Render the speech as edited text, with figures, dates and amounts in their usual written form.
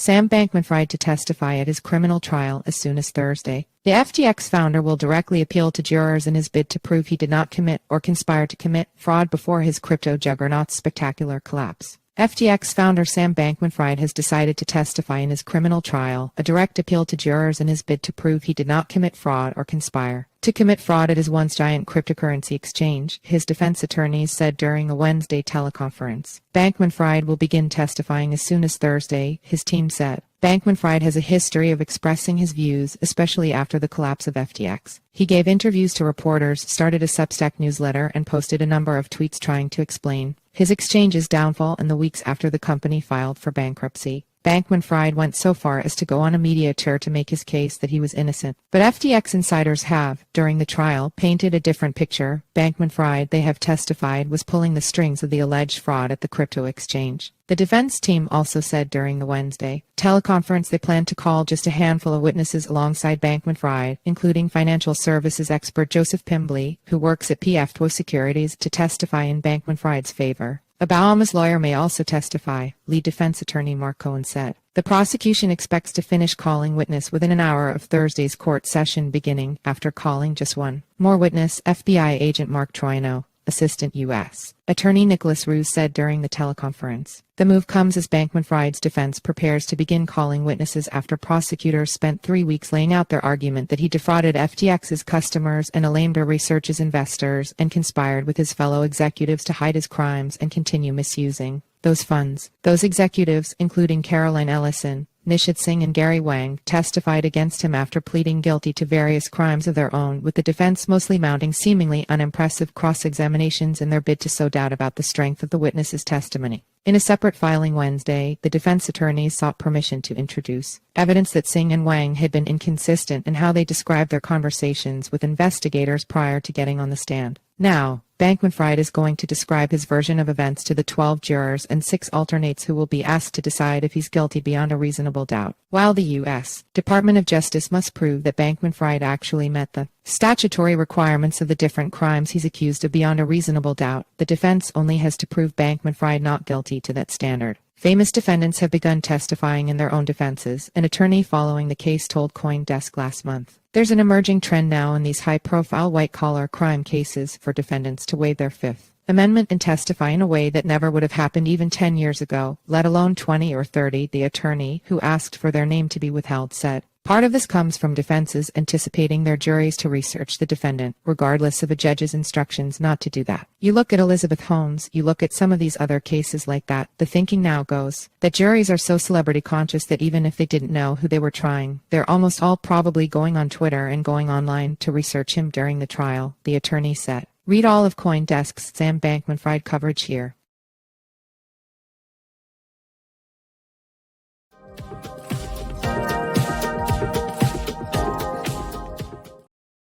Sam Bankman-Fried to testify at his criminal trial as soon as Thursday. The FTX founder will directly appeal to jurors in his bid to prove he did not commit or conspire to commit fraud before his crypto juggernaut's spectacular collapse. FTX founder Sam Bankman-Fried has decided to testify in his criminal trial, a direct appeal to jurors in his bid to prove he did not commit fraud or conspire to commit fraud at his once giant cryptocurrency exchange, his defense attorneys said during a Wednesday teleconference. Bankman-Fried will begin testifying as soon as Thursday, his team said. Bankman-Fried has a history of expressing his views, especially after the collapse of FTX. He gave interviews to reporters, started a Substack newsletter, and posted a number of tweets trying to explain his exchange's downfall in the weeks after the company filed for bankruptcy. Bankman-Fried went so far as to go on a media tour to make his case that he was innocent. But FTX insiders have, during the trial, painted a different picture. Bankman-Fried, they have testified, was pulling the strings of the alleged fraud at the crypto exchange. The defense team also said during the Wednesday teleconference they plan to call just a handful of witnesses alongside Bankman-Fried, including financial services expert Joseph Pimbley, who works at PF Securities, to testify in Bankman-Fried's favor. Obama's lawyer may also testify, lead defense attorney Mark Cohen said. The prosecution expects to finish calling witness within an hour of Thursday's court session, beginning after calling just one more witness. FBI agent Mark Troiano, Assistant U.S. Attorney Nicholas Ruse said during the teleconference. The move comes as Bankman-Fried's defense prepares to begin calling witnesses after prosecutors spent 3 weeks laying out their argument that he defrauded FTX's customers and Alameda Research's investors and conspired with his fellow executives to hide his crimes and continue misusing those funds. Those executives, including Caroline Ellison, Nishit Singh and Gary Wang, testified against him after pleading guilty to various crimes of their own, with the defense mostly mounting seemingly unimpressive cross-examinations in their bid to sow doubt about the strength of the witnesses' testimony. In a separate filing Wednesday, the defense attorneys sought permission to introduce evidence that Singh and Wang had been inconsistent in how they described their conversations with investigators prior to getting on the stand. Now, Bankman-Fried is going to describe his version of events to the 12 jurors and 6 alternates who will be asked to decide if he's guilty beyond a reasonable doubt. While the U.S. Department of Justice must prove that Bankman-Fried actually met the statutory requirements of the different crimes he's accused of beyond a reasonable doubt, the defense only has to prove Bankman-Fried not guilty to that standard. Famous defendants have begun testifying in their own defenses, an attorney following the case told CoinDesk last month. There's an emerging trend now in these high-profile white-collar crime cases for defendants to waive their Fifth Amendment and testify in a way that never would have happened even 10 years ago, let alone 20 or 30, the attorney, who asked for their name to be withheld, said. Part of this comes from defenses anticipating their juries to research the defendant, regardless of a judge's instructions not to do that. You look at Elizabeth Holmes, you look at some of these other cases like that, the thinking now goes that juries are so celebrity conscious that even if they didn't know who they were trying, they're almost all probably going on Twitter and going online to research him during the trial, the attorney said. Read all of CoinDesk's Sam Bankman-Fried coverage here.